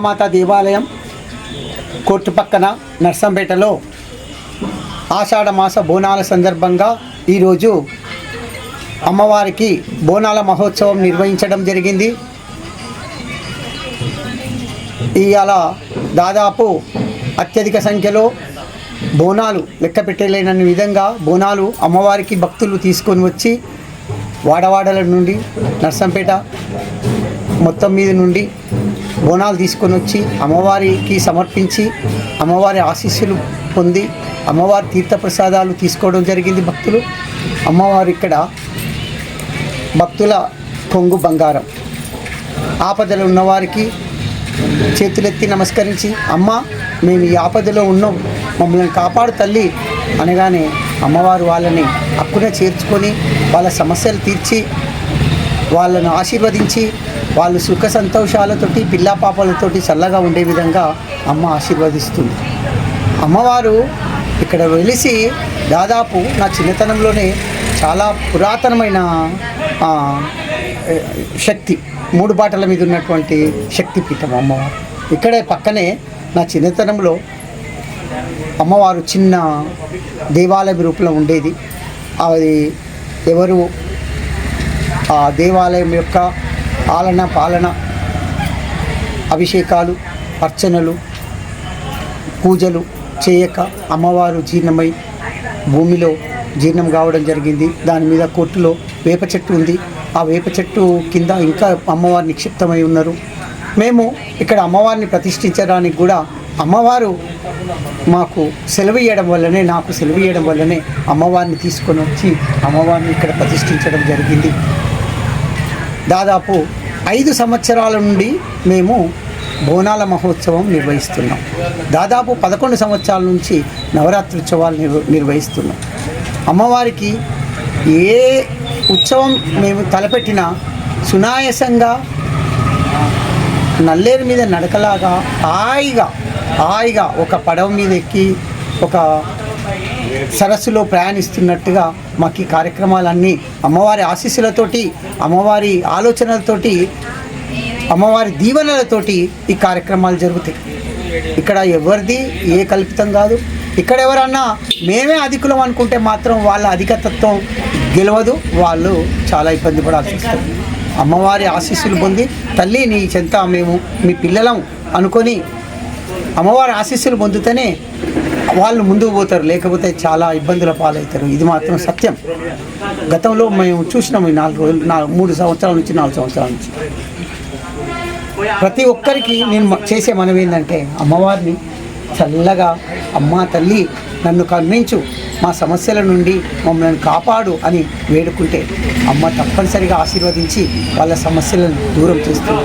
దుర్గామాత దేవాలయం కోర్టు పక్కన నర్సంపేటలో ఆషాఢ మాస బోనాల సందర్భంగా ఈరోజు అమ్మవారికి బోనాల మహోత్సవం నిర్వహించడం జరిగింది. ఇవాళ దాదాపు అత్యధిక సంఖ్యలో బోనాలు లెక్క పెట్టలేనన్ని విధంగా బోనాలు అమ్మవారికి భక్తులు తీసుకొని వచ్చి వాడవాడల నుండి నర్సంపేట మొత్తం మీద నుండి బోనాలు తీసుకొని వచ్చి అమ్మవారికి సమర్పించి అమ్మవారి ఆశీస్సులు పొంది అమ్మవారి తీర్థప్రసాదాలు తీసుకోవడం జరిగింది. భక్తులు అమ్మవారు ఇక్కడ భక్తుల కొంగు బంగారం. ఆపదలు ఉన్నవారికి చేతులెత్తి నమస్కరించి అమ్మ మేము ఈ ఆపదలో ఉన్నాం, మమ్మల్ని కాపాడు తల్లి అనగానే అమ్మవారు వాళ్ళని అక్కున చేర్చుకొని వాళ్ళ సమస్యలు తీర్చి వాళ్ళను ఆశీర్వదించి వాళ్ళు సుఖ సంతోషాలతోటి పిల్లా పాపలతోటి చల్లగా ఉండే విధంగా అమ్మ ఆశీర్వదిస్తుంది. అమ్మవారు ఇక్కడ వెలిసి దాదాపు నా చిన్నతనంలోనే చాలా పురాతనమైన శక్తి, 3 బాటల మీద ఉన్నటువంటి శక్తిపీఠం అమ్మవారు. ఇక్కడే పక్కనే నా చిన్నతనంలో అమ్మవారు చిన్న దేవాలయం రూపంలో ఉండేది. అది ఎవరు ఆ దేవాలయం యొక్క ఆలన పాలన, అభిషేకాలు, అర్చనలు, పూజలు చేయక అమ్మవారు జీర్ణమై భూమిలో జీర్ణం కావడం జరిగింది. దాని మీద కోర్టులో వేప చెట్టు ఉంది. ఆ వేప చెట్టు కింద ఇంకా అమ్మవారు నిక్షిప్తమై ఉన్నారు. మేము ఇక్కడ అమ్మవారిని ప్రతిష్ఠించడానికి కూడా అమ్మవారు మాకు సెలవు ఇవ్వడం వల్లనే, నాకు సెలవు ఇవ్వడం వల్లనే అమ్మవారిని తీసుకొని వచ్చి అమ్మవారిని ఇక్కడ ప్రతిష్ఠించడం జరిగింది. దాదాపు 5 సంవత్సరాల నుండి మేము బోనాల మహోత్సవం నిర్వహిస్తున్నాం. దాదాపు 11 సంవత్సరాల నుంచి నవరాత్రి ఉత్సవాలు నిర్వహిస్తున్నాం. అమ్మవారికి ఏ ఉత్సవం మేము తలపెట్టినా సునాయాసంగా నల్లేరు మీద నడకలాగా హాయిగా ఒక పడవ మీద ఎక్కి ఒక సరస్సులో ప్రయాణిస్తున్నట్టుగా మాకు ఈ కార్యక్రమాలన్నీ అమ్మవారి ఆశీస్సులతోటి, అమ్మవారి ఆలోచనలతోటి, అమ్మవారి దీవెనలతోటి ఈ కార్యక్రమాలు జరుగుతాయి. ఇక్కడ ఎవరిది ఏ కల్పితం కాదు. ఇక్కడ ఎవరన్నా మేమే అధికులం అనుకుంటే మాత్రం వాళ్ళ అధికతత్వం గెలవదు. వాళ్ళు చాలా ఇబ్బంది పడాల్సి వస్తుంది. అమ్మవారి ఆశీస్సులు పొంది తల్లి నీ చెంత మేము మీ పిల్లలం అనుకొని అమ్మవారి ఆశీస్సులు పొందుతూనే వాళ్ళు ముందుకు పోతారు, లేకపోతే చాలా ఇబ్బందుల పాలవుతారు. ఇది మాత్రం సత్యం. గతంలో మేము చూసినాము ఈ 3 సంవత్సరాల నుంచి 4 సంవత్సరాల నుంచి. ప్రతి ఒక్కరికి నేను చేసే మనవి ఏంటంటే అమ్మవారిని చల్లగా అమ్మా తల్లి నన్ను కరుణించు, మా సమస్యల నుండి మమ్మల్ని కాపాడు అని వేడుకుంటే అమ్మ తప్పనిసరిగా ఆశీర్వదించి వాళ్ళ సమస్యలను దూరం చేస్తుంది.